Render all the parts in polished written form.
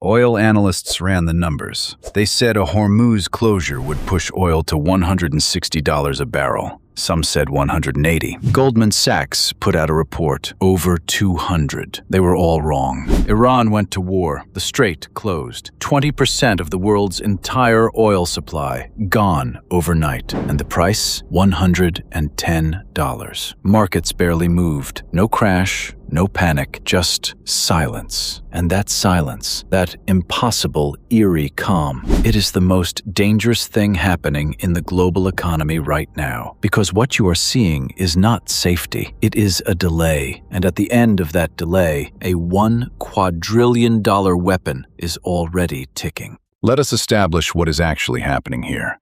Oil analysts ran the numbers. They said a Hormuz closure would push oil to $160 a barrel. Some said 180. Goldman Sachs put out a report, over 200. They were all wrong. Iran went to war. The strait closed. 20% of the world's entire oil supply gone overnight. And the price? $110. Markets barely moved. No crash, no panic, just silence. And that silence, that impossible, eerie calm, it is the most dangerous thing happening in the global economy right now. Because what you are seeing is not safety, it is a delay. And at the end of that delay, a $1 quadrillion weapon is already ticking. Let us establish what is actually happening here,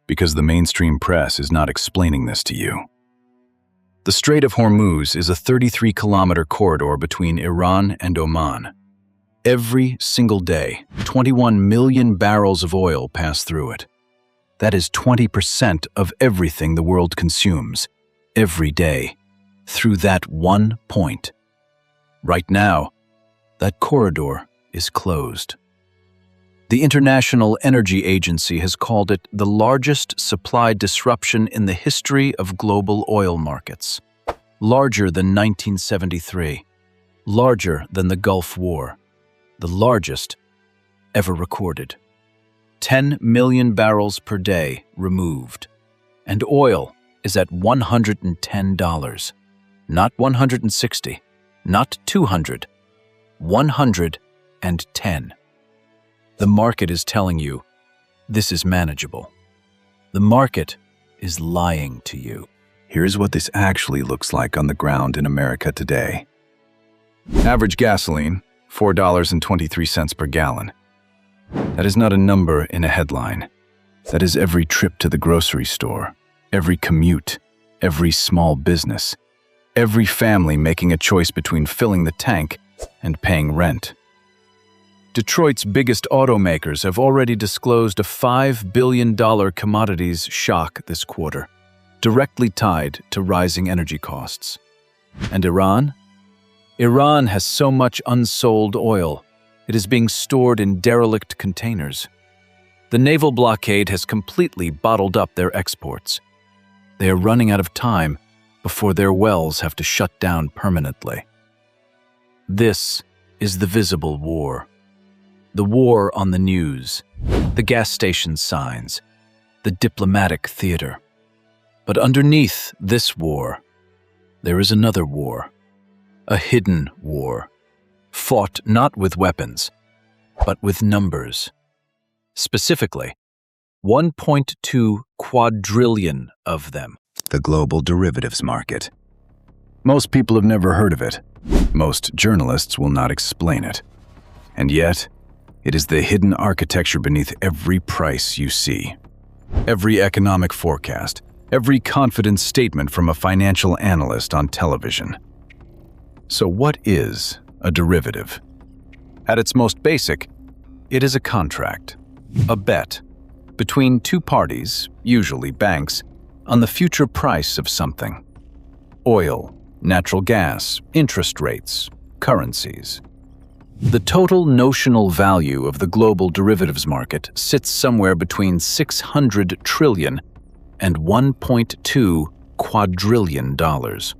because the mainstream press is not explaining this to you. The Strait of Hormuz is a 33-kilometer corridor between Iran and Oman. Every single day, 21 million barrels of oil pass through it. That is 20% of everything the world consumes, every day, through that one point. Right now, that corridor is closed. The International Energy Agency has called it the largest supply disruption in the history of global oil markets. Larger than 1973, larger than the Gulf War, the largest ever recorded. 10 million barrels per day removed, and oil is at $110, not 160, not 200, 110. The market is telling you this is manageable. The market is lying to you. Here's what this actually looks like on the ground in America today. Average gasoline, $4.23 per gallon. That is not a number in a headline. That is every trip to the grocery store, every commute, every small business, every family making a choice between filling the tank and paying rent. Detroit's biggest automakers have already disclosed a $5 billion commodities shock this quarter, directly tied to rising energy costs. And Iran? Iran has so much unsold oil, it is being stored in derelict containers. The naval blockade has completely bottled up their exports. They are running out of time before their wells have to shut down permanently. This is the visible war. The war on the news, the gas station signs, the diplomatic theater. But underneath this war, there is another war, a hidden war, fought not with weapons, but with numbers. Specifically, 1.2 quadrillion of them. The global derivatives market. Most people have never heard of it. Most journalists will not explain it. And yet, it is the hidden architecture beneath every price you see. Every economic forecast, every confident statement from a financial analyst on television. So what is a derivative? At its most basic, it is a contract, a bet, between two parties, usually banks, on the future price of something. Oil, natural gas, interest rates, currencies. The total notional value of the global derivatives market sits somewhere between 600 trillion and 1.2 quadrillion dollars.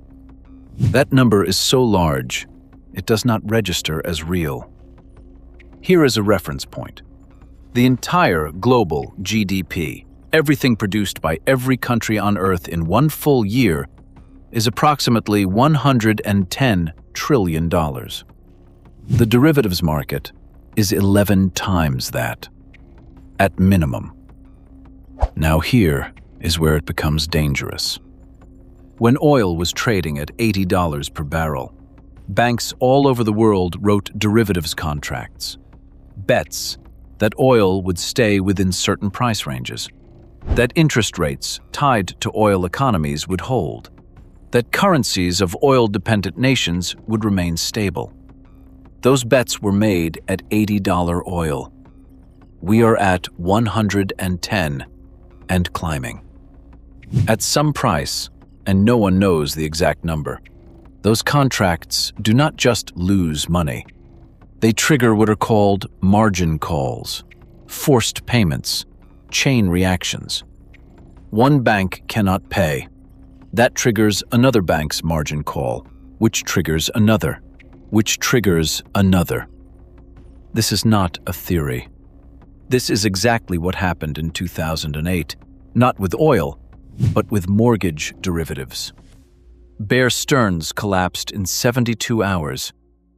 That number is so large, it does not register as real. Here is a reference point. The entire global GDP, everything produced by every country on Earth in one full year, is approximately $110 trillion. The derivatives market is 11 times that, at minimum. Now here is where it becomes dangerous. When oil was trading at $80 per barrel, banks all over the world wrote derivatives contracts, bets that oil would stay within certain price ranges, that interest rates tied to oil economies would hold, that currencies of oil-dependent nations would remain stable. Those bets were made at $80 oil. We are at 110 and climbing. At some price, and no one knows the exact number, those contracts do not just lose money. They trigger what are called margin calls, forced payments, chain reactions. One bank cannot pay. That triggers another bank's margin call, which triggers another, which triggers another. This is not a theory. This is exactly what happened in 2008, not with oil, but with mortgage derivatives. Bear Stearns collapsed in 72 hours.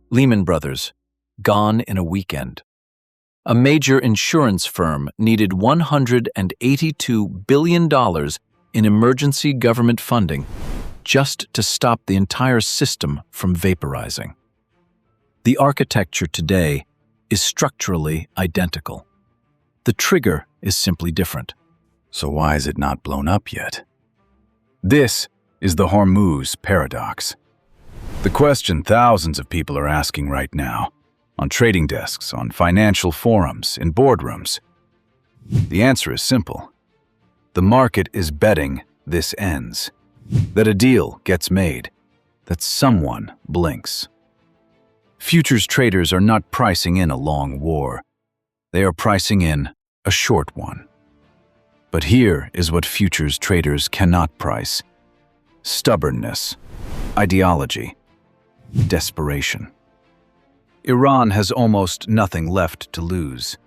Lehman Brothers, gone in a weekend. A major insurance firm needed $182 billion in emergency government funding just to stop the entire system from vaporizing. The architecture today is structurally identical. The trigger is simply different. So why is it not blown up yet? This is the Hormuz Paradox. The question thousands of people are asking right now, on trading desks, on financial forums, in boardrooms. The answer is simple. The market is betting this ends, that a deal gets made, that someone blinks. Futures traders are not pricing in a long war. They are pricing in a short one. But here is what futures traders cannot price: stubbornness, ideology, desperation. Iran has almost nothing left to lose.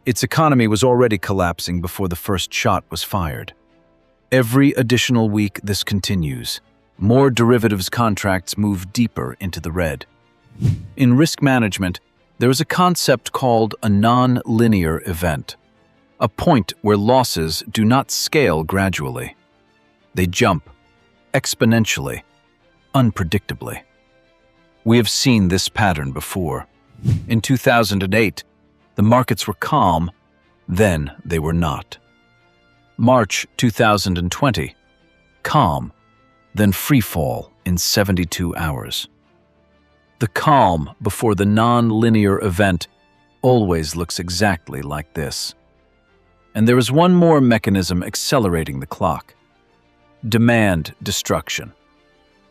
Its economy was already collapsing before the first shot was fired. Every additional week this continues. More derivatives contracts move deeper into the red. In risk management, there is a concept called a nonlinear event, a point where losses do not scale gradually. They jump exponentially, unpredictably. We have seen this pattern before. In 2008, the markets were calm, then they were not. March 2020, calm, then free fall in 72 hours. The calm before the non-linear event always looks exactly like this. And there is one more mechanism accelerating the clock: demand destruction.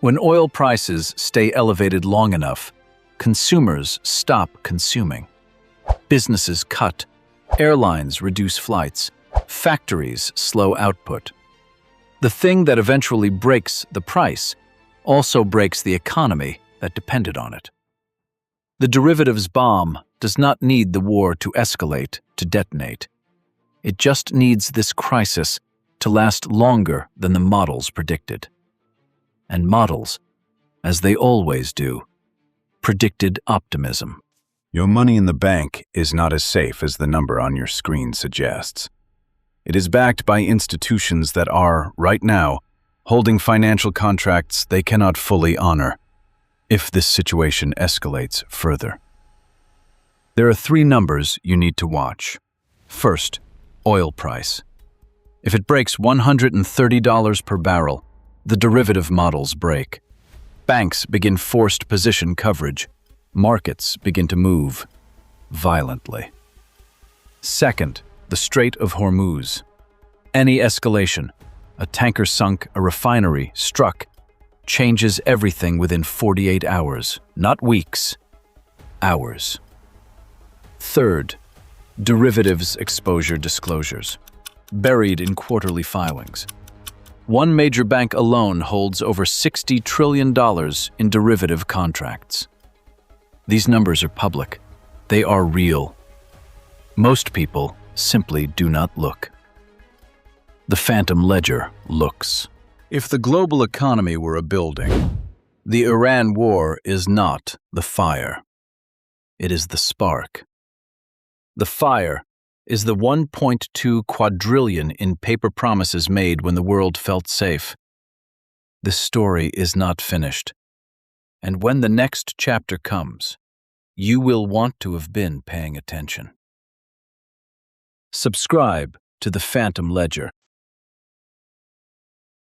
When oil prices stay elevated long enough, consumers stop consuming. Businesses cut, airlines reduce flights, factories slow output. The thing that eventually breaks the price also breaks the economy that depended on it. The derivatives bomb does not need the war to escalate to detonate. It just needs this crisis to last longer than the models predicted. And models, as they always do, predicted optimism. Your money in the bank is not as safe as the number on your screen suggests. It is backed by institutions that are, right now, holding financial contracts they cannot fully honor if this situation escalates further. There are 3 numbers you need to watch. First, oil price. If it breaks $130 per barrel, the derivative models break. Banks begin forced position coverage. Markets begin to move violently. Second, the Strait of Hormuz. Any escalation, a tanker sunk, a refinery struck, changes everything within 48 hours, not weeks, hours. Third, derivatives exposure disclosures, buried in quarterly filings. One major bank alone holds over $60 trillion in derivative contracts. These numbers are public. They are real. Most people simply do not look. The phantom ledger looks. If the global economy were a building, the Iran war is not the fire. It is the spark. The fire is the 1.2 quadrillion in paper promises made when the world felt safe. This story is not finished. And when the next chapter comes, you will want to have been paying attention. Subscribe to the Phantom Ledger